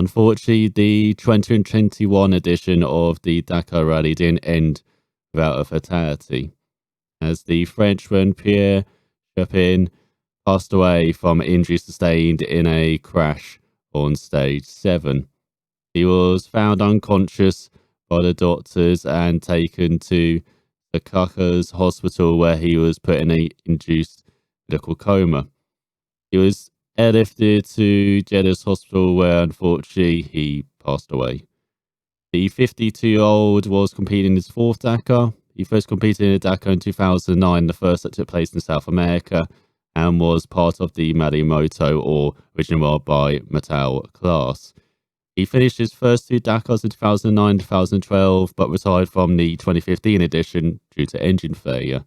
Unfortunately, the 2021 edition of the Dakar Rally didn't end without a fatality, as the Frenchman Pierre Chapin passed away from injuries sustained in a crash on stage 7. He was found unconscious by the doctors and taken to the Dakar's hospital, where he was put in a induced medical coma. He was airlifted to Jeddah Hospital, where unfortunately he passed away. The 52-year-old was competing in his fourth Dakar. He first competed in a Dakar in 2009, the first that took place in South America, and was part of the Marimoto, or original by Mattel, class. He finished his first two Dakars in 2009 and 2012, but retired from the 2015 edition due to engine failure.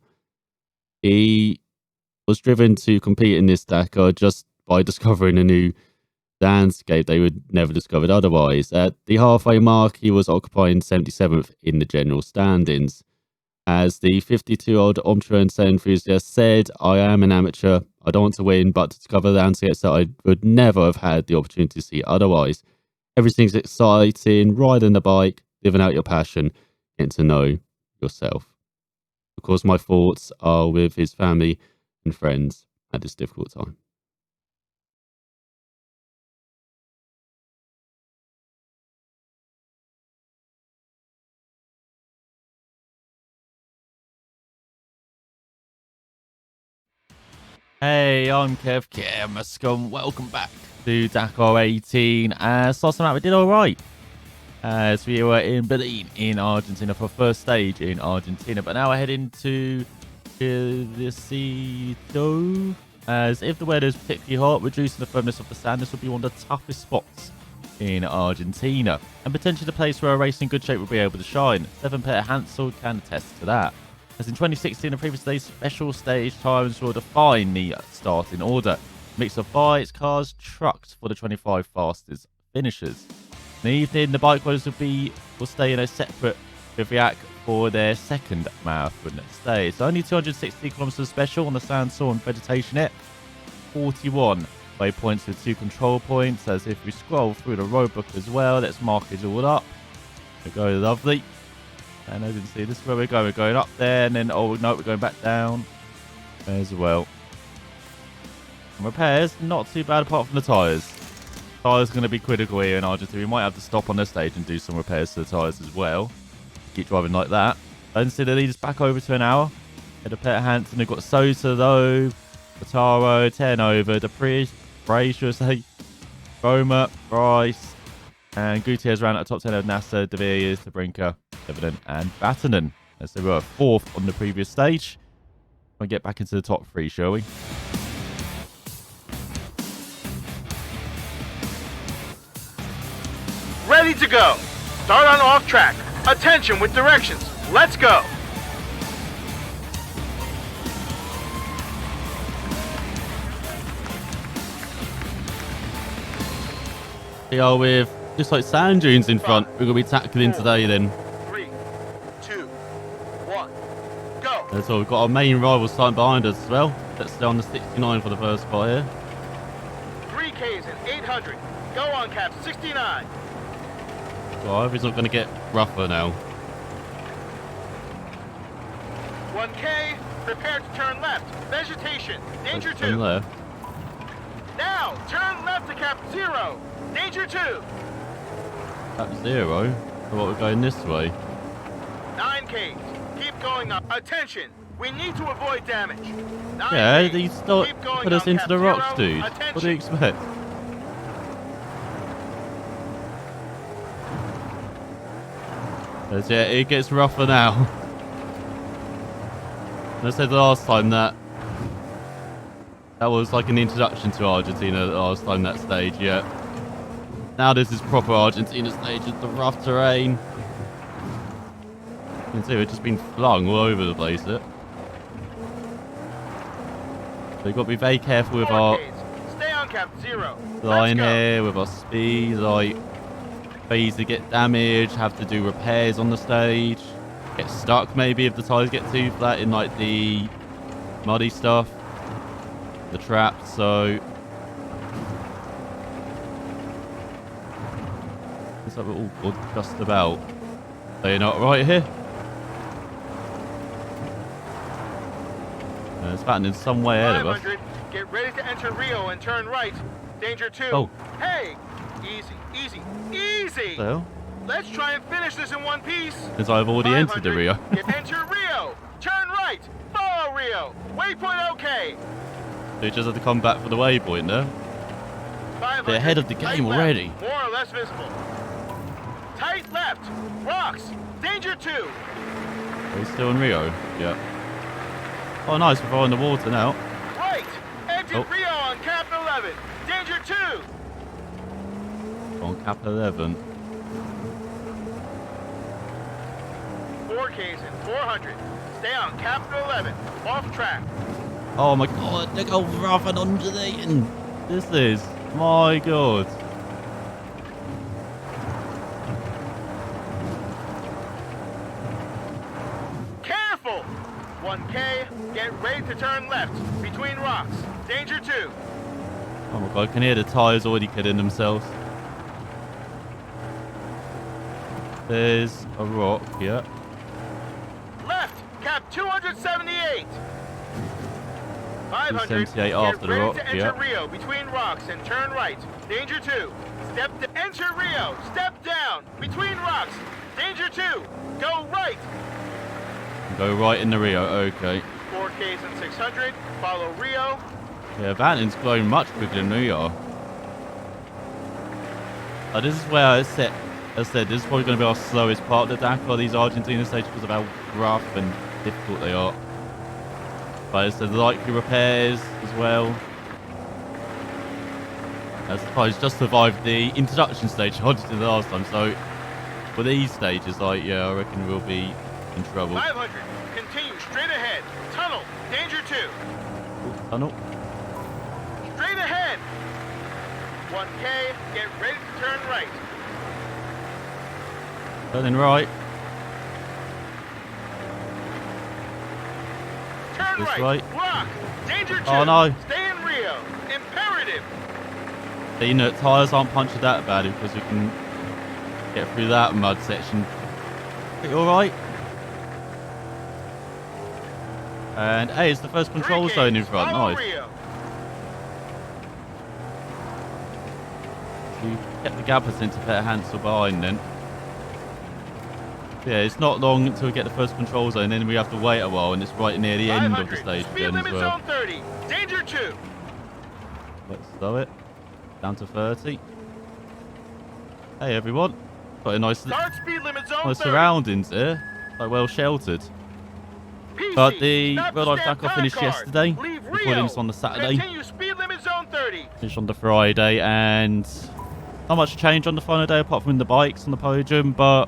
He was driven to compete in this Dakar just by discovering a new landscape they would never discovered otherwise. At the halfway mark, he was occupying 77th in the general standings. As the 52-year-old Omtron enthusiast said, "I am an amateur. I don't want to win, but to discover landscapes that I would never have had the opportunity to see otherwise. Everything's exciting, riding the bike, living out your passion, getting to know yourself." Of course, my thoughts are with his family and friends at this difficult time. Hey, I'm Kev Muscom. Welcome back to Dakar 18. Last time out, we did all right, as we were in Berlin in Argentina for first stage in Argentina. But now we're heading to Cito, as if the weather is particularly hot, reducing the firmness of the sand, this will be one of the toughest spots in Argentina, and potentially the place where a race in good shape will be able to shine. Seven-Peter Hansel can attest to that, as in 2016, the previous day's special stage times will define the starting order. Mix of bikes, cars, trucks for the 25 fastest finishers. In the evening, the bike riders will stay in a separate bivouac for their second marathon stage. So only 260 kilometers special on the sand, soil and vegetation it. 41 waypoints with 2 control points. As if we scroll through the roadbook as well, let's mark it all up. There we go, lovely. And as you can see, this is where we're going. We're going up there, and then, oh no, we're going back down as well. And repairs, not too bad apart from the tyres. Tyres going to be critical here in Argentina. We might have to stop on this stage and do some repairs to the tyres as well. Keep driving like that. Don't see the leaders back over to an hour. Head of Peter Hansen, they've got Sosa though, Pataro, 10 over, Dupree, Fraser, say, Roma, Bryce, and Gutierrez round at the top 10 of Nasser, De Villiers, Tabrinka, Evident, and Vatanen, as they were 4th on the previous stage. We'll get back into the top 3, shall we? Ready to go. Start on off track. Attention with directions. Let's go. We are with just like sand dunes in front. We're going to be tackling today then. 3, 2, 1, go. And so we've got our main rival starting behind us as well. Let's stay on the 69 for the first spot here. 3Ks and 800. Go on, Cap. 69. So I hope it's not going to get rougher now. 1K. Prepare to turn left. Vegetation. Danger Let's 2. turn left. Now, turn left to Cap 0. Danger 2. Tap 0. So what, we're going this way? 9Ks. Keep going up. Attention. We need to avoid damage. 9Ks. Yeah, you start Keep going put us on, into Cap the rocks, 0. dude. Attention. What do you expect? Yeah, it gets rougher now. I said the last time that was like an introduction to Argentina. The last time that stage, yeah. Now this is proper Argentina stage with the rough terrain. You can see we've just been flung all over the place. So we've got to be very careful with our Stay on Cap 0. line here, with our speed, like easily get damaged, have to do repairs on the stage, get stuck maybe if the tyres get too flat in like the muddy stuff, the traps. So Looks like we're all good just about. Are you not right here? It's batting in some way ahead of us. 500. Get ready to enter Rio and turn right. Danger 2. Oh. Hey! Easy, easy, easy! What the hell? Let's try and finish this in one piece. Because I've already entered the Rio. Enter Rio. Turn right. Follow Rio. Waypoint okay. So you just have to come back for the waypoint there. 500. They're ahead of the game Tight already. Left, more or less visible. Tight left. Rocks. Danger 2. Are we still in Rio? Yeah. Oh, nice. We're following the water now. Right. Exit Oh. Rio on cap 11. Danger 2. On cap 11. 4Ks in 400. Stay on cap 11. Off track. Oh my god, look how rough and undulating this is. My god. Careful! 1K, get ready to turn left, between rocks. Danger 2. Oh my god, I can hear the tyres already kidding themselves. There's a rock, yeah. Left, cap 278. 500, 278 after the get ready rock, to enter yeah. Rio, between rocks, and turn right. Danger 2. Step to enter Rio, step down, between rocks. Danger 2, go right. Go right in the Rio, okay. 4Ks and 600, follow Rio. Yeah, Vanton's going much quicker than we are. This is where I said, this is probably going to be our slowest part of the Dakar, these Argentina stages, because of how rough and difficult they are. But it's the likely repairs as well. As I just survived the introduction stage I did the last time, so for these stages, like, yeah, I reckon we'll be in trouble. 500, continue straight ahead. Tunnel, danger 2. Ooh, tunnel. Straight ahead. 1K, get ready to turn right. Turning right. Turn This right. right. Rock. Danger 2. Oh, no. Stay in Rio. Imperative. You know, tyres aren't punctured that bad because we can get through that mud section. Are you alright? And hey, it's the first control 3Ks, zone in front. follow Nice. Rio. We kept the gap percent to better Hansel behind then. Yeah, it's not long until we get the first control zone, then we have to wait a while, and it's right near the end of the 500, stage speed again as limit well. zone 30. Danger 2. Let's slow it. Down to 30. Hey everyone. Got a nice, Start speed limit zone nice 30. surroundings here. Like well sheltered. PC, But the stop Real Life stamp Dakar time finished card. yesterday. Leave Recording Rio. this on the Saturday. Continue speed limit zone 30. Finished on the Friday, and not much change on the final day apart from the bikes on the podium, but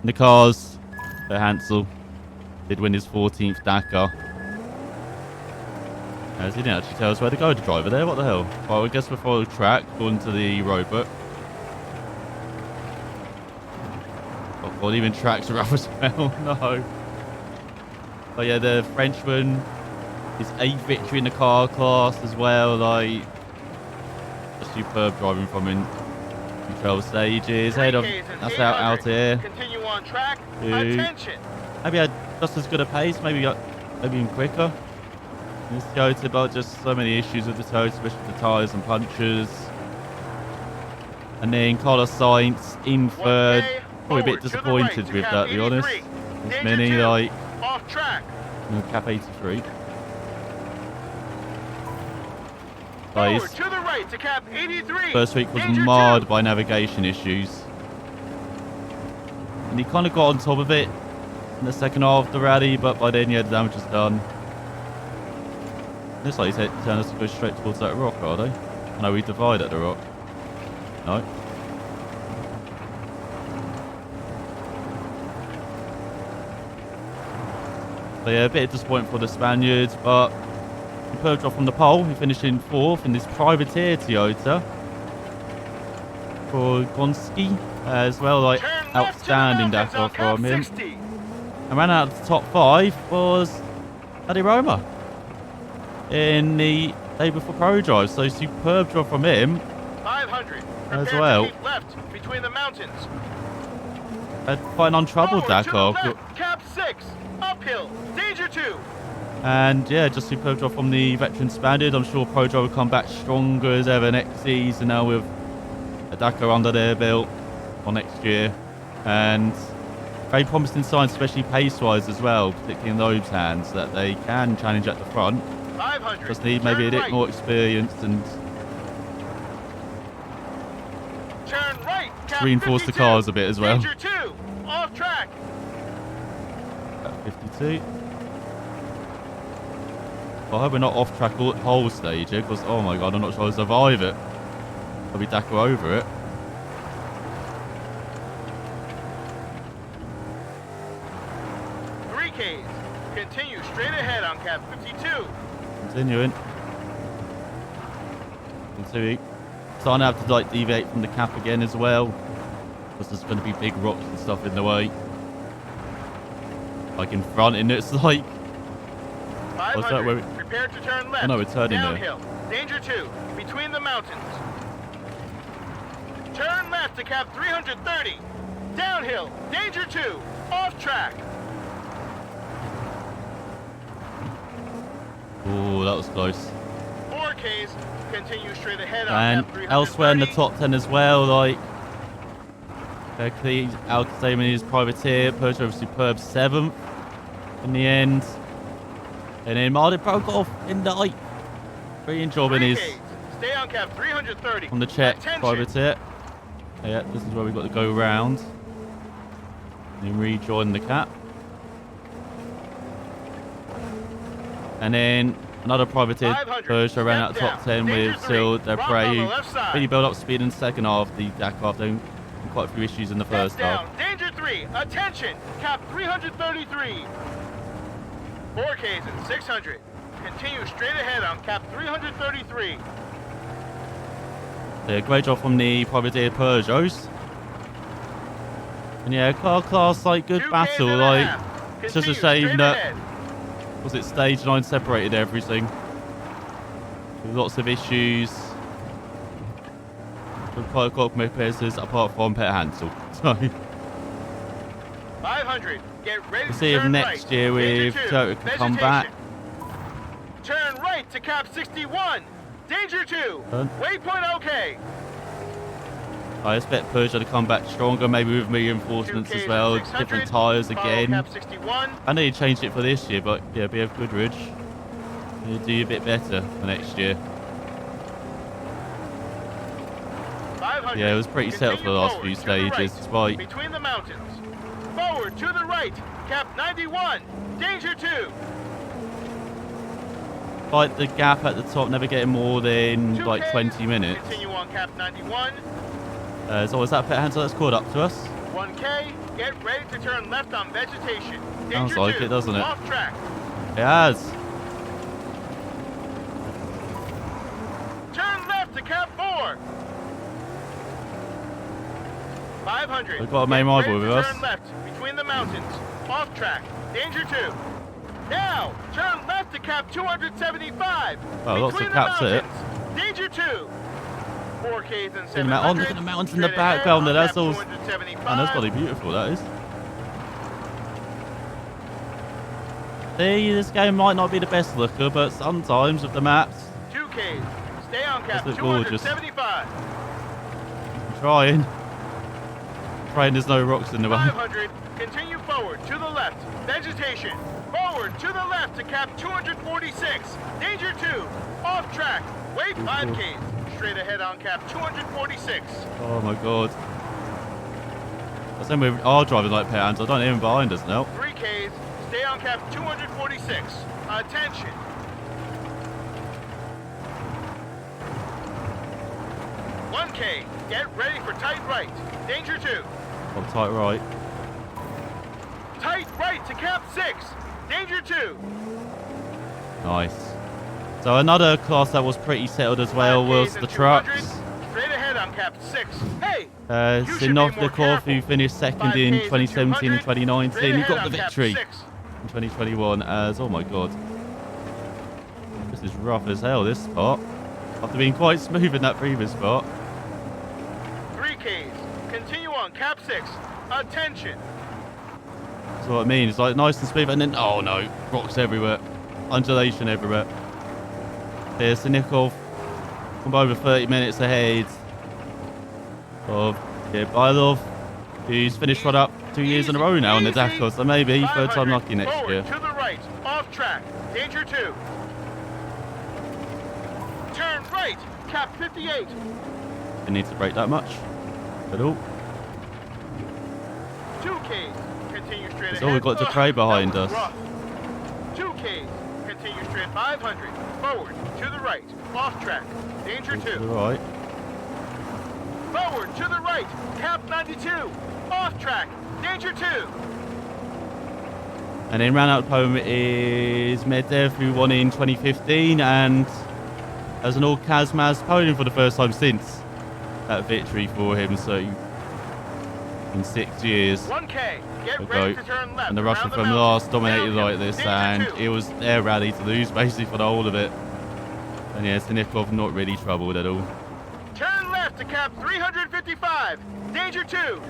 the cars, Hansel did win his 14th Dakar. As he didn't actually tell us where to go, the driver there. What the hell? Well, I guess we're following track according to the road book. Oh god, even tracks are rough as well. No. But yeah, the Frenchman, his 8th victory in the car class as well. Like, a superb driving from him. 12 stages. Ahead of, 3Ks and that's out 800. here. Continue on track. Two. Attention. Maybe had just as good a pace, maybe even quicker. This Toyota, but just so many issues with the Toyota, especially with the tyres and punctures. And then Carlos Sainz in third. 1K, Probably a bit forward to the disappointed right to with cap that, to be honest. 83. This Danger many, 2. like, Off track. cap 83. Forward Guys, to the right to cap 83. first week was Danger marred 2. by navigation issues. And he kind of got on top of it in the second half of the rally, but by then, yeah, the damage was done. Looks like he's telling us to go straight towards that rock, are they? No, we divide at the rock. No. So yeah, a bit of disappointment for the Spaniards, but superb drop from the pole. He finished in 4th in this privateer Toyota for Gonski as well. Like, Turn left outstanding to the mountains Dakar on cap from him. 60. And ran out of the top 5 was Adi Roma in the day before Pro Drive. So superb job from him. 500. as Prepare well. to keep left between the mountains. Quite an untroubled Forward to the Dakar. left, cap 6. Uphill, danger 2. And yeah, just superb job from the veteran Spaniard. I'm sure Prodro will come back stronger as ever next season now with a Dakar under their belt for next year. And very promising signs, especially pace-wise as well, particularly in those hands, that they can challenge at the front. 500. Just need maybe a bit more experience and Turn right, cap reinforce the 52. cars a bit as well. Danger 2, off track. At 52. Well, I hope we're not off track whole stage here, because oh my god, I'm not sure I'll survive it. I'll be Dakar over it. Continue straight ahead on cap 52. Continuing. Starting to have to like deviate from the cap again as well, because there's going to be big rocks and stuff in the way. Like in front, and it's like. 500. Where we... Prepare to turn left. Oh no, we're turning downhill. There. Danger 2. Between the mountains. Turn left to cap 330. Downhill. Danger 2. Off track. Oh, that was close. 4Ks. Continue straight ahead on and cap 330. Elsewhere in the top 10 as well, like Berkeley, Alcatraz, his privateer, Peugeot was superb 7th in the end. And then Martin broke off in the like brilliant job in his stay on cap 330 on the Czech privateer. Yeah, this is where we got to go round. And then rejoin the cap. And then another privateer Peugeot ran out of top 10 with Sil Depre. Really built up speed in the second half of the Dakar after quite a few issues in the first half. Danger 3, attention, cap 333. 4Ks and 600. Continue straight ahead on cap 333. Yeah, great job from the privateer Peugeots. And yeah, car class, like good battle. Like, it's just a shame that was it stage 9 separated everything. With lots of issues. With quite comparison apart from Pet Hansel. So 500. Get ready we'll see if next year with Toyota can come back. Turn right to cap 61. Danger 2. Waypoint okay. I expect Peugeot to come back stronger, maybe with reinforcements as well, different tyres again. I know you changed it for this year, but yeah, BF Goodrich, you'll do a bit better for next year. Yeah, it was pretty settled for the last few stages, despite. Between the mountains. Forward to the right, cap 91, danger 2. Like the gap at the top, never getting more than like 20 minutes. Continue on cap 91. So is that Pet Hansel that's caught up to us? 1K, get ready to turn left on vegetation. Sounds like 2, it, doesn't it? Off track. It has. Turn left to cap 4. 500. We've got a main rival with us. Turn left between the mountains. Off track. Danger 2. Now, turn left to cap 275. Oh, lots of caps here. Danger 2. 4Ks and 700. Look at the mountains in the background there. That's all. Man, that's bloody beautiful, that is. See, this game might not be the best looker, but sometimes with the maps. 2Ks. Stay on cap 275. I'm trying. Praying there's no rocks in the way. 500. Continue forward to the left. Vegetation. Forward to the left to cap 246. Danger 2. Off track. Wait 5Ks. Straight ahead on cap 246. Oh my god. I think we are driving like Pet Hansel. I don't even behind us now. 3Ks. Stay on cap 246. Attention. K. Get ready for tight right. Danger 2. Oh, tight right. Tight right to cap 6. Danger 2. Nice. So another class that was pretty settled as well was the trucks. Straight ahead on cap 6. Hey! Sinovnikov, who finished second in 2017 and 2019. He got the victory in 2021 as, oh my god. This is rough as hell, this spot. After being quite smooth in that previous spot. Ks. Continue on cap 6. Attention. That's what I mean. It's like nice and smooth, and then, oh no, rocks everywhere. Undulation everywhere. There's Sinikov from over 30 minutes ahead of Bailov, who's finished right up 2 years in a row now in the Dakar, so maybe third time lucky next Forward year. to the right, off track, danger 2. Turn right, cap 58. Didn't need to break that much at all. 2Ks, continue straight That's ahead. all we've got to pray behind that was us. rough. 2Ks, continue straight 500. Forward to the right, off track, danger 2. Right. Forward to the right, cap 92. Off track, danger 2. And then round out the podium is Medvedev, who won in 2015, and as an all-Kazmaz podium for the first time since that victory for him, so in 6 years. 1K, get ready to turn left. And the Russian around from mountain. last dominated like this, Danger and 2. it was their rally to lose basically for the whole of it. And yeah, Sinikov not really troubled at all. Turn left to cap 355. Danger 2.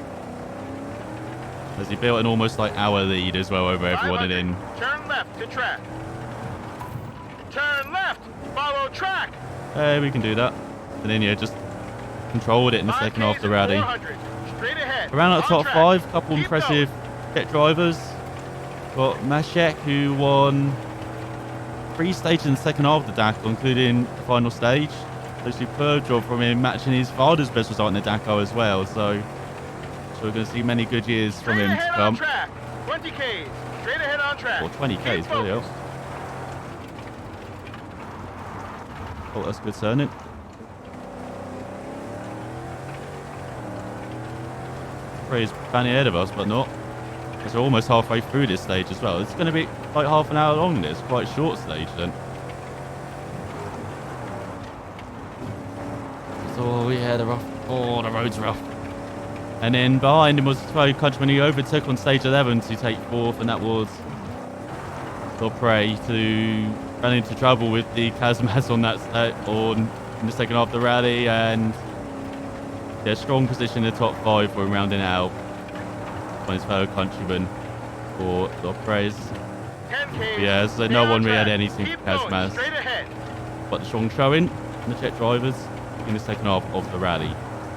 As he built an almost like hour lead as well over everyone and in. Turn left to track. Turn left. Follow track. We can do that. And then yeah, just controlled it in the second half of the rally. 400. Straight ahead. Around that On top track. five, couple Keep impressive going. jet drivers. Got Mashek, who won 3 stages in the second half of the Dakar, including the final stage. A superb job from him, matching his father's best result in the Dakar as well. So we're going to see many good years from Straight him to ahead on come. track. 20 Ks. Straight ahead on track. Or 20 Keep Ks, really. focused. Oh, that's concerning. He's planning ahead of us, but not. Because we're almost halfway through this stage as well. It's going to be like half an hour long. This quite a short stage then. So yeah, the road's rough. And then behind him was Pro Countryman who overtook on stage 11 to take 4th, and that was Prey to run into trouble with the Kazmaz on that in the second half of the rally, and yeah, strong position in the top 5 for him rounding out on his fellow countryman for Prey's. 10 Ks. Yeah, so Stay no on one really track. had anything Keep for going. Kazmaz. Straight ahead. But the strong showing from the Czech drivers in the second half of the rally.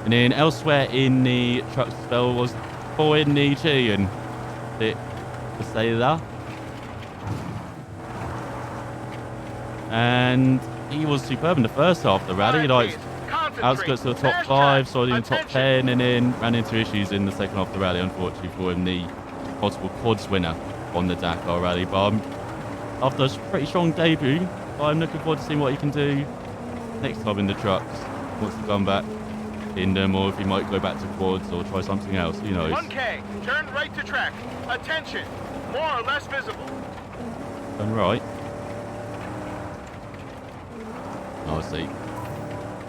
And then elsewhere in the trucks as well was Boyd Nietzsche and the Sailor. And he was superb in the first half of the rally. Like outskirts of the top 5, so in the top 10, and then ran into issues in the second half of the rally, unfortunately for him, the possible quads winner on the Dakar rally. But after a pretty strong debut, I'm looking forward to seeing what he can do next time in the trucks. Wants to come back in them, or if he might go back to quads or try something else, who knows. 1K, turn right to track. Attention, more or less visible. Turn right. Oh, I see.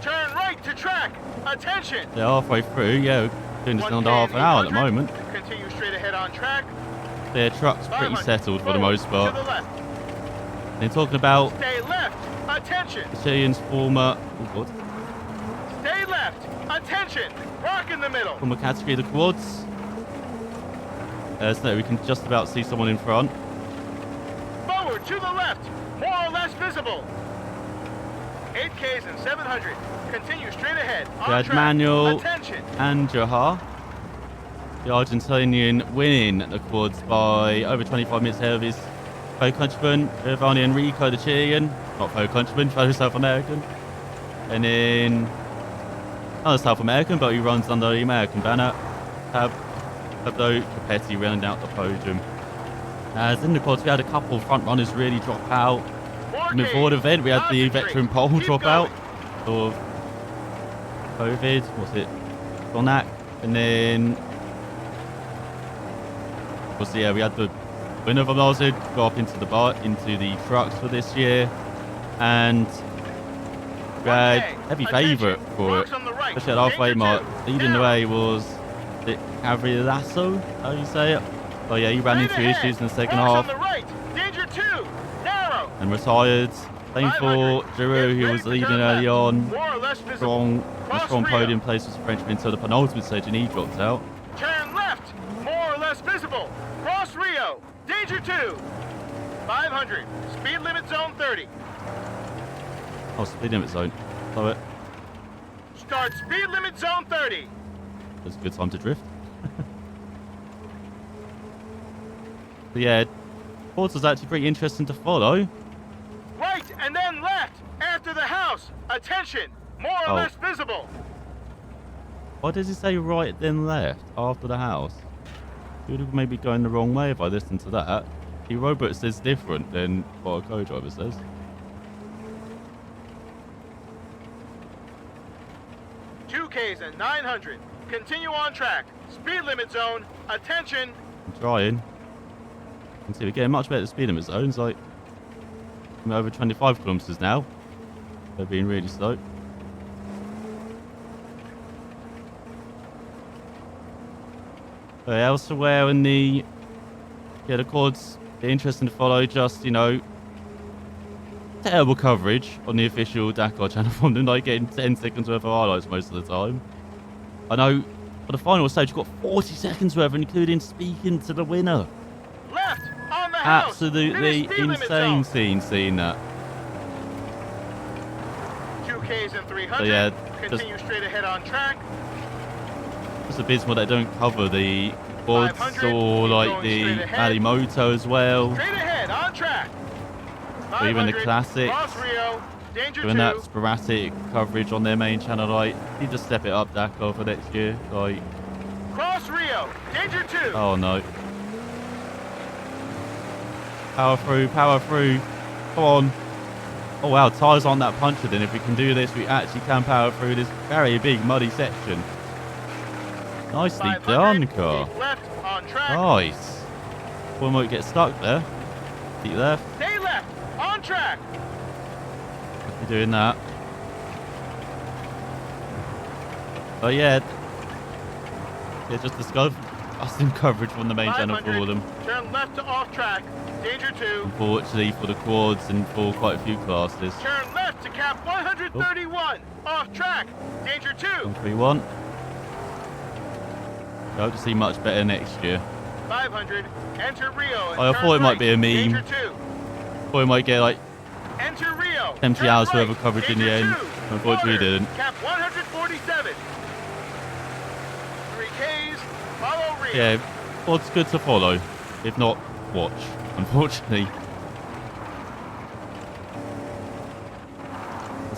Turn right to track. Attention. They're halfway through, yeah, we're doing this in under half an hour at the moment. Continue straight ahead on track. Their truck's pretty 500. settled for the most Forward part. to the left. They're talking about Stay left. Attention. the Chilean's former Stay left. Attention. Rock in the middle. category, the quads. So we can just about see someone in front. Forward to the left. More or less visible. 8Ks and 700. Continue straight ahead. On Judge track. Manuel Attention. and Johar. The Argentinian winning the quads by over 25 minutes ahead of his co-countryman, Giovanni Enrico, the Chilean. Not co-countryman, fellow South American. And then another South American, but he runs under the American banner. Pablo Capetti rounding out the podium. As in the quads, we had a couple of front runners really drop out. In the forward event, we had the veteran pole drop out of COVID. What's it? Donak. And then, yeah, we had the winner from last year go up into the trucks for this year, and we had heavy favourite for it. Especially at halfway mark, leading the way was the Avrilasso, how do you say it? Oh yeah, he ran into issues in the second half and retired. Same for Giroux, who was leading early on. Strong a strong podium place was the Frenchman until the penultimate stage and he dropped out. Turn left, more or less visible. Cross Rio, danger 2. 500, speed limit zone 30. Oh, speed limit zone. Love it. Start speed limit zone 30. That's a good time to drift. But yeah, Forza was actually pretty interesting to follow. Right and then left, after the house. Attention, more or less visible. Why does he say right then left after the house? He would have maybe going the wrong way if I listened to that. The robot says different than what a co-driver says. Ks and 900. Continue on track. Speed limit zone. Attention. I'm trying. You can see we're getting much better speed limit zones. Like, I'm over 25 kilometers now. They're being really slow. But elsewhere in the quads, they're interesting to follow. Just, you know, terrible coverage on the official Dakar channel from them, like getting 10 seconds worth of highlights most of the time. I know for the final stage, you've got 40 seconds worth, including speaking to the winner. Left on the house. Absolutely insane scene seeing that. 2Ks and 300. So yeah, continue straight ahead on track. Just abysmal they don't cover the quads or like the Alimoto as well. Straight ahead on track. Or even the classics. Rio, doing that sporadic coverage on their main channel, like you just step it up Dakar for next year. Like Cross Rio, danger 2. Oh no. Power through, power through. Come on. Oh wow, tyres aren't that punctured, and if we can do this, we actually can power through this very big muddy section. Nicely done, car. Left on track. Nice. One might get stuck there. Keep left. Stay left on track. You're doing that. Oh yeah. Yeah, just discovered awesome coverage from the main channel for them. Turn left to off track. Danger 2. Unfortunately for the quads and for quite a few classes. Turn left to cap 131. Off track. Danger 2. 131. I hope to see much better next year. 500. Enter Rio. I thought it might be a meme. Danger 2. Thought it might get like Enter Rio. 70 hours worth of coverage in the end. Unfortunately, didn't. Cap 147. 3Ks. Follow Rio. Yeah, quad's good to follow, if not watch. Unfortunately.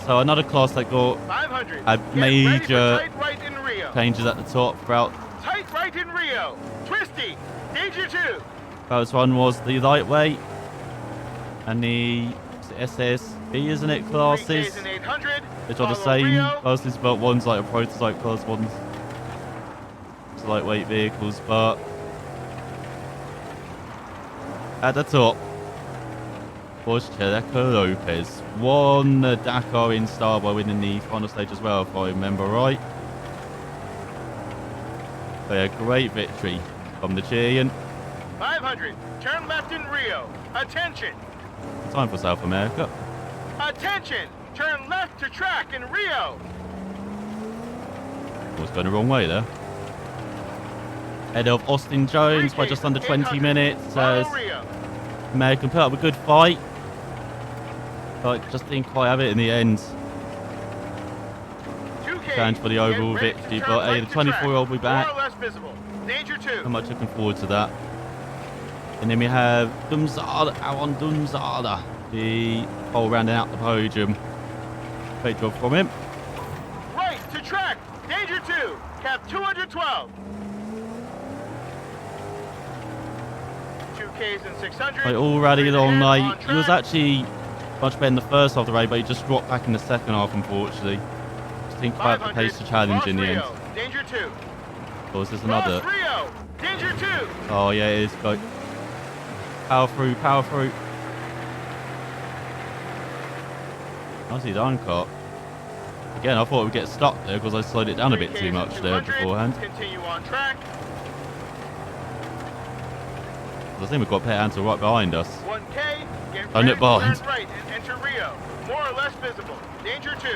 So another class that got 500. had major Right in Rio. changes at the top throughout. Tight right in Rio. Twisty. Danger 2. First one was the lightweight and the SSB, isn't it, classes? 3Ks and 800. Which are the Follow same Rio. classes, but one's like a prototype class, one's lightweight vehicles, but at the top was Checo Lopez. Won the Dakar in style by winning the final stage as well, if I remember right. So yeah, great victory from the Chilean. 500. Turn left in Rio. Attention. Time for South America. Attention. Turn left to track in Rio. Was going the wrong way there. Ahead of Austin Jones by just under 20 minutes. As American put up a good fight, but just didn't quite have it in the end. Challenge for the overall victory, but hey, the 24-year-old will be back. I'm much looking forward to that. And then we have Dumzada, Aaron Dumzada, the pole rounding out the podium. Great job from him. Right to track, danger 2, cap 212. 2Ks and 600. Like all rallied along, like he was actually much better in the first half of the race, but he just dropped back in the second half, unfortunately. Just didn't quite have the pace to challenge in the end. Danger 2. Or is this another? Rio, danger 2. Oh yeah, it is. Like power through, power through. Nicely done, Cart. Again, I thought we'd get stuck there because I slowed it down a bit too much there beforehand. Continue on track. I think we've got Pet Ansel right behind us. 1K, get Turn ready it behind. to turn right and enter Rio. More or less visible. Danger 2.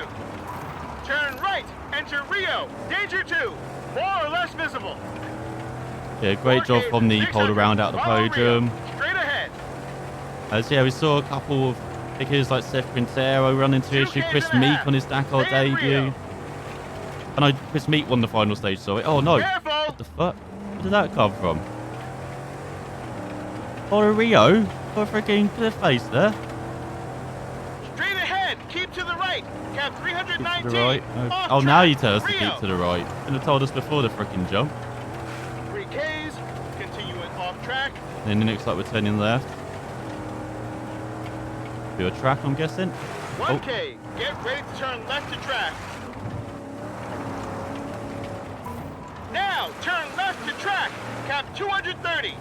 Turn right. Enter Rio. Danger 2. More or less visible. Yeah, great job 4Ks from the and pole 600. around out the Follow Rio. podium. Straight ahead. As yeah, we saw a couple of figures like Seth Quintero run into 2 issue. Ks Chris and a Meek half. on his Dakar Stay in debut. Rio. And Chris Meek won the final stage, sorry. Oh no. Careful. What the fuck? Where did that come from? Oh, Rio? Got a freaking clear face there. Straight ahead. Keep to the right. Cap Keep 319. to the right. Off Oh, now track. you tell us to Rio. keep to the right. Could have told us before the freaking jump. 3 Ks. Continuing off track. Then it looks like we're turning left. Do a track, I'm guessing. 1K. Get ready to turn left to track. Now turn left to track. Cap 230.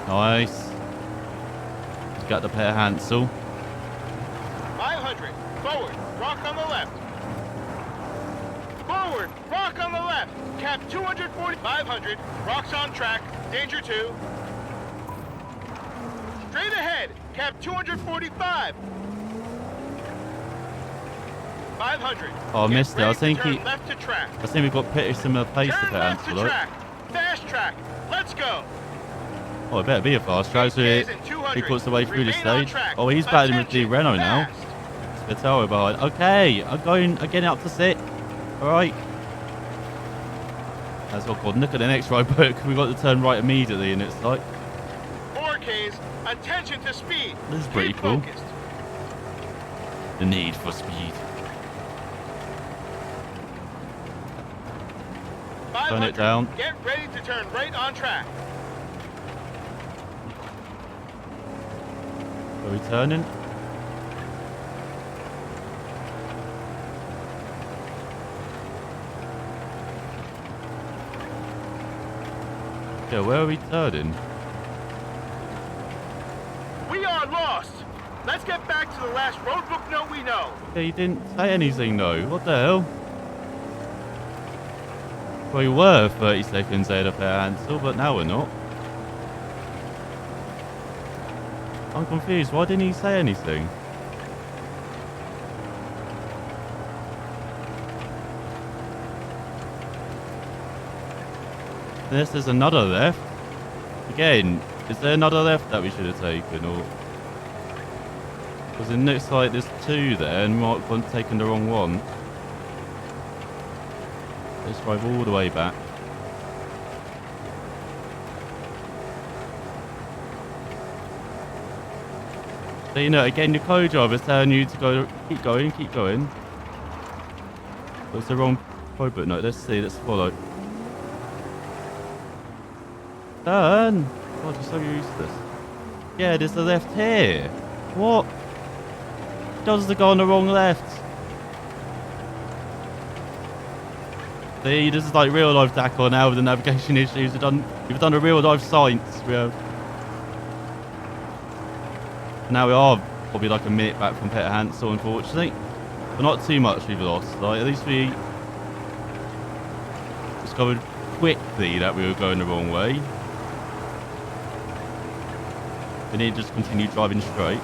Nice. He's got the pair Hansel. 500. Forward. Rock on the left. Forward. Rock on the left. Cap 240. 500. Rocks on track. Danger 2. Straight ahead. Cap 245. 500. Oh, I Get missed it. I ready to think turn he- left to track. I think we've got pretty similar pace to Turn pair left to Hansel, right? track. Fast track. Let's go. Oh, it better be a fast track. So 8Ks and 200. 3/4 the way through the Remain on stage. track. Oh, he's battling with Attention. Di Reno now. Fast. Spitaro behind. Okay, I'm getting up to sit. All right. That's all good. Look at the next road book. We got to turn right immediately, and it's like 4Ks. Attention to speed. This is pretty Keep cool. focused. the need for speed. 500. Turn it down. Get ready to turn right on track. Are we turning? Yeah, where are we turning? We are lost. Let's get back to the last road book note we know. Yeah, you didn't say anything though. What the hell? We were 30 seconds ahead of our Hansel, but now we're not. I'm confused. Why didn't he say anything? Unless there's another left. Again, is there another left that we should have taken? Or because it looks like there's two there and we might have taken the wrong one. Let's drive all the way back. So, you know, again, your co-driver's telling you to go, keep going, keep going. That's the wrong code book note. Let's see, let's follow. Turn! God, you're so useless. Yeah, there's the left here. What? Does the go on the wrong left? See, this is like real life Dakar now with the navigation issues. We've done a real life science. Now we are probably like a minute back from Peter Hansel, unfortunately. But not too much we've lost. Like, at least we discovered quickly that we were going the wrong way. We need to just continue driving straight.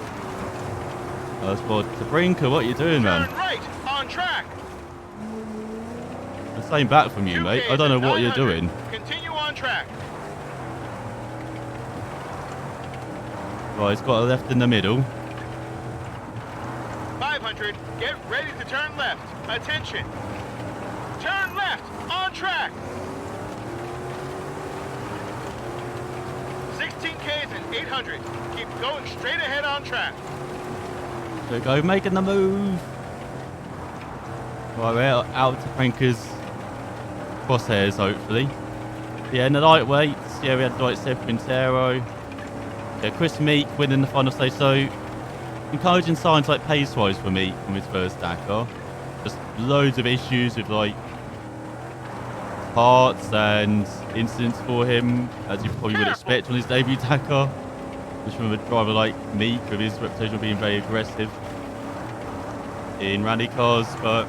Spot to Brinker, what are you doing, man? Turn right on track. I'm staying back from you, mate. I don't know what you're doing. Continue on track. Right, it's got a left in the middle. 500. Get ready to turn left. Attention. Turn left on track. 16Ks and 800. Keep going straight ahead on track. There we go, making the move. Right, we're out to Brinker's crosshairs, hopefully. Yeah, in the lightweights, yeah, we had like Seth Quintero. Yeah, Chris Meek winning the final stage. So, encouraging signs like pace-wise for Meek from his first Dakar. Just loads of issues with like parts and incidents for him, as you probably would expect on his debut Dakar. Just from a driver like Meek with his reputation of being very aggressive in rally cars, but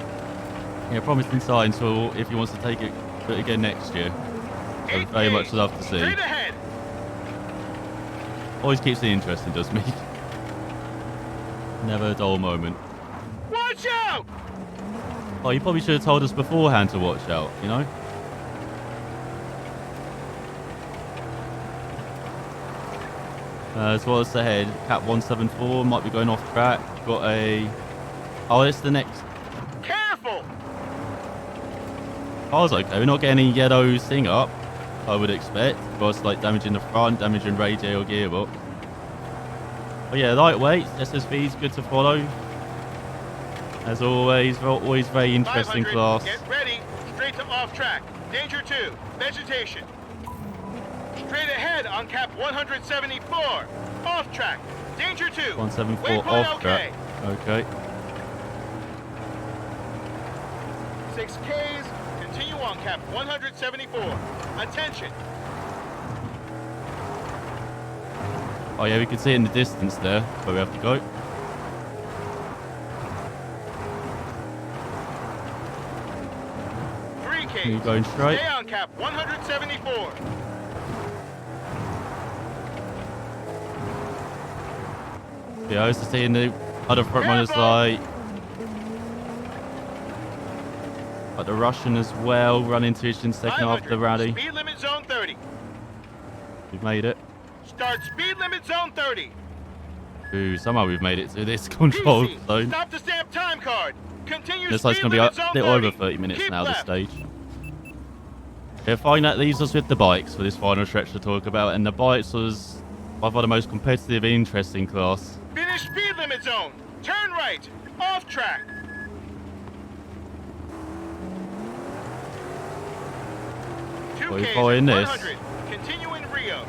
yeah, promising signs for if he wants to take it again next year. So very much love to see. Straight ahead. Always keeps it interesting, does Meek? Never a dull moment. Watch out! Oh, you probably should have told us beforehand to watch out, you know? As well as ahead, Cat 174 might be going off track. Got a... Oh, it's the next... Careful! Car's okay. We're not getting any yellows thing up, I would expect. Of course, like damaging the front, damaging radio or gearbox. But yeah, lightweights, SSV's good to follow. As always very interesting 500, class. Get ready. Straight to off track. Danger 2. Vegetation. Straight ahead on cap 174. Off track. Danger 2. 174 Waypoint off track. Okay. 6Ks. Continue on cap 174. Attention. Oh yeah, we can see it in the distance there, where we have to go. Are you going straight? Stay on cap 174. Yeah, I was just seeing the other front runners like the Russian as well, run into it in second half of the rally. Speed limit zone 30. We've made it. Start speed limit zone 30. Ooh, somehow we've made it to this control Easy. zone. Stop the stamp time card. Continue. Looks like it's going to be a little over 30 minutes Keep now, left. this stage. Yeah, fine, that leaves us with the bikes for this final stretch to talk about. And the bikes was by far the most competitive, interesting class. Finish speed limit zone. Turn right. Off track. Are you 2Ks following at this? 100. Continue in Rio.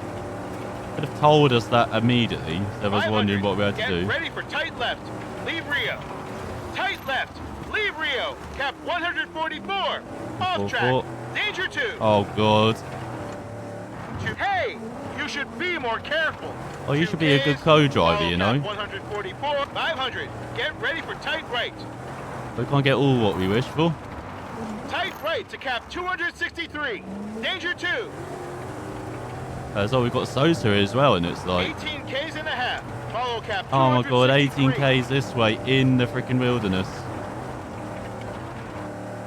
Could have told us that immediately, so I was 500. wondering what we had to Get do. ready for tight left. Leave Rio. Tight left. Leave Rio. Cap 144. Off 44. track. Danger 2. Oh, God. Hey, you should be more careful. Oh, you should be a good 2Ks, co-driver, you follow know. cap 144. 500. Get ready for tight right. We can't get all what we wish for. Tight right to cap 263. Danger 2. So we've got Sosa as well, and it's like... 18 Ks and a half. Follow cap Oh my God, 18 263. Ks this way in the freaking wilderness.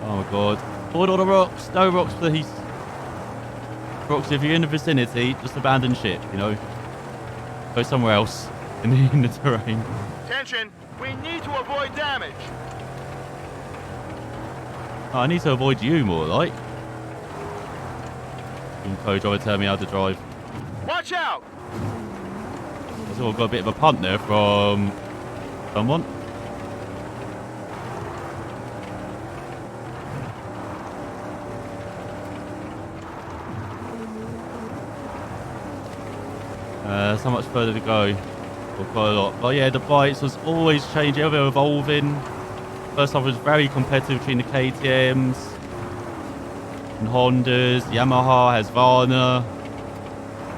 Oh my God. Avoid all the rocks. No rocks, please. Rocks, if you're in the vicinity, just abandon ship, you know. Go somewhere else in the terrain. Attention, we need to avoid damage. Oh, I need to avoid you more, like. You can co-driver tell me how to drive. Watch out. I sort of got a bit of a punt there from someone. So much further to go. Or quite a lot. But yeah, the bikes was always changing, ever evolving. First half was very competitive between the KTMs and Hondas. Yamaha has Varna.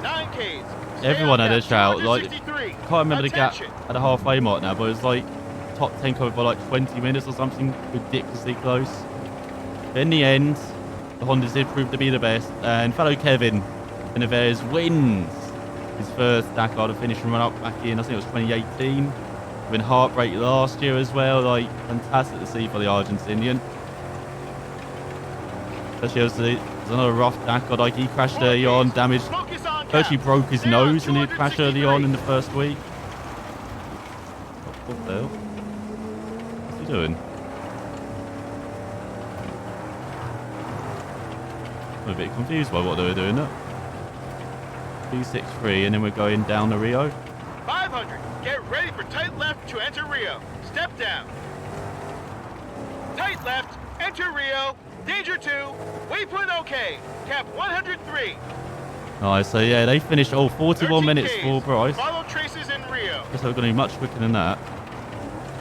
9 Ks. Everyone had a shout. Like, 263. can't remember the gap Attention. at the halfway mark now, but it was like top 10 covered by like 20 minutes or something ridiculously close. But in the end, the Hondas did prove to be the best, and fellow Kevin Benavides wins his first Dakar to finish and run up back in, I think it was 2018. Been heartbreak last year as well, like fantastic to see for the Argentinian. Especially as there's another rough Dakar, like he crashed early on, damaged, Focus on cap. virtually broke his Stay on nose and he crashed early on in the 263. first week. What the hell? What's he doing? I'm a bit confused by what they were doing there. 263 and then we're going down the Rio. 500. Get ready for tight left to enter Rio. Step down. Tight left. Enter Rio. Danger 2. Waypoint OK. Cap 103. Alright, so yeah, they finished all 41 13 minutes Ks. full price. Follow traces in Rio. Guess we're going to be much quicker than that.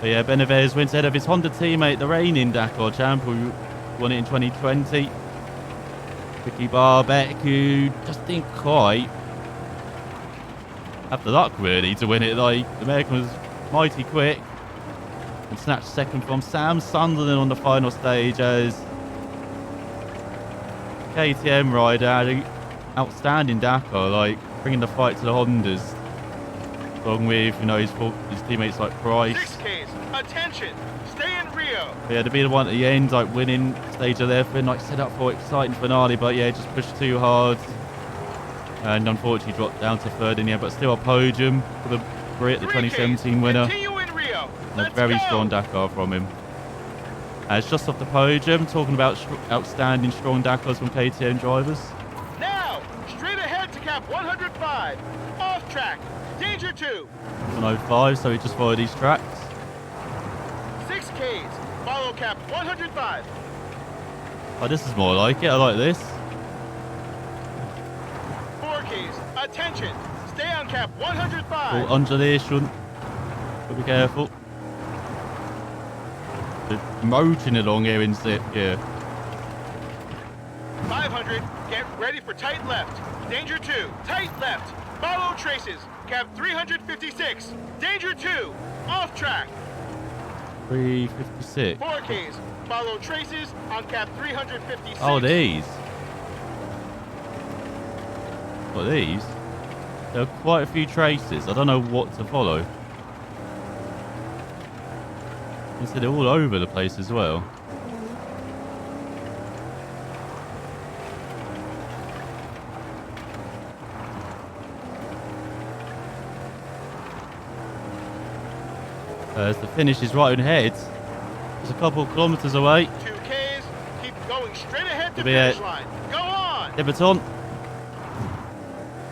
But yeah, Benavides wins ahead of his Honda teammate, the reigning Dakar champ, who won it in 2020. Ricky Barbeck, who just didn't quite have the luck really to win it. Like, the American was mighty quick and snatched second from Sam Sunderland on the final stage as KTM rider had an outstanding Dakar, like bringing the fight to the Hondas, along with, you know, his teammates like Price. 6 Ks. Attention. Stay in Rio. Rio. But yeah, to be the one at the end, like winning stage 11, like set up for exciting finale, but yeah, just pushed too hard. And unfortunately dropped down to third in the end, but still a podium for the Brit, the 2017 winner. Continue in Rio. A Let's very go. strong Dakar from him. It's just off the podium, talking about outstanding strong Dakars from KTM drivers. Now, straight ahead to cap 105. Off track. Danger 2. 105, so we just follow these tracks. 6Ks. Follow cap 105. Oh, this is more like it. I like this. 4Ks. Attention. Stay on cap 105. Oh, undulation. But be careful. They're motoring along here in zip. Yeah. 500. Get ready for tight left. Danger 2. Tight left. Follow traces. Cap 356. Danger 2. Off track. 356. 4Ks. Follow traces on cap 356. Oh, these. What are these? There are quite a few traces. I don't know what to follow. You said they're all over the place as well. As the finish is right ahead. It's a couple of kilometres away. 2Ks. Keep going straight ahead to Be finish it. line. Go on. Tiverton.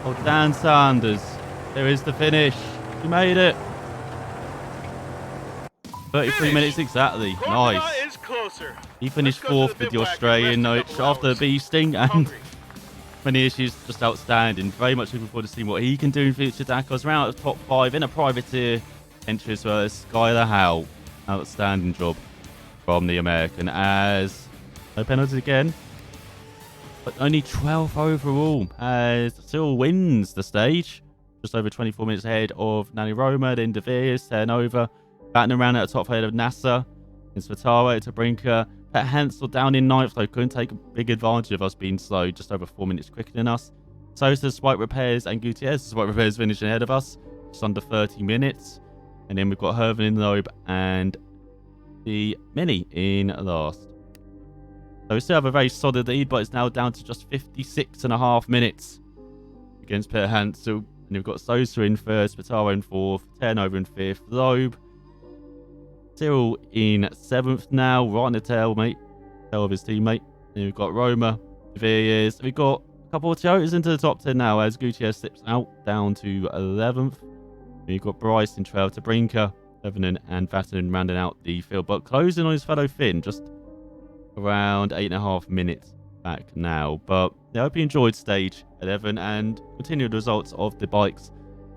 Oh, Dan Sanders. There is the finish. He made it. 33 Finish. minutes exactly. Cordoba Nice. is closer. He finished Let's go to fourth the with the bivouac and Australian rest a note couple after hours. beasting and Hungry. many issues. Just outstanding. Very much looking forward to seeing what he can do in future Dakars. Round out of top 5 in a privateer entry as well as Skylar Howe. Outstanding job from the American as no penalties again. But only 12th overall as still wins the stage. Just over 24 minutes ahead of Nani Roma, then De Vries, 10 over. Batting around at the top ahead of Nasser. In Spataro to Brinker. Pat Hansel down in 9th though. Couldn't take a big advantage of us being slow. Just over 4 minutes quicker than us. Sosa's Swipe Repairs and Gutierrez's Swipe Repairs finishing ahead of us. Just under 30 minutes. And then we've got Herven in Loeb and the Mini in last. So we still have a very solid lead, but it's now down to just 56.5 minutes against Peter Hansel. And we've got Sosa in first, Spataro in fourth, 10 over in fifth, Loeb still in 7th now, right on the tail of his teammate. Then we've got Roma, Villiers. We've got a couple of Toyotas into the top 10 now as Gutierrez slips out down to 11th. We've got Bryce in 12th to Brinker, Lebanon and Vatten rounding out the field, but closing on his fellow Finn, just around 8.5 minutes back now. But yeah, I hope you enjoyed stage 11 and continued results of the bikes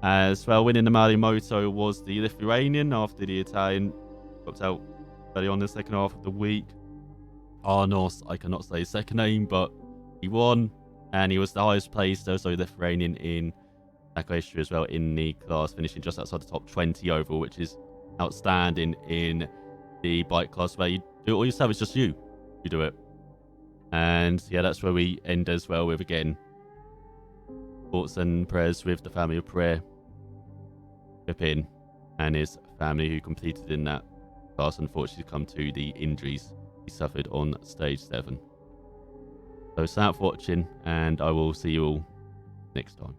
as well. Winning the Mali Moto was the Lithuanian after the Italian dropped out early on the second half of the week. Arnos, I cannot say his second name, but he won and he was the highest placed, also Lithuanian in Dakar history as well in the class, finishing just outside the top 20 overall, which is outstanding in the bike class where you do it all yourself. It's just you do it. And yeah, that's where we end as well with, again, thoughts and prayers with the family of prayer, Pipin and his family who competed in that class, unfortunately come to the injuries he suffered on stage 7. So thanks for watching, and I will see you all next time.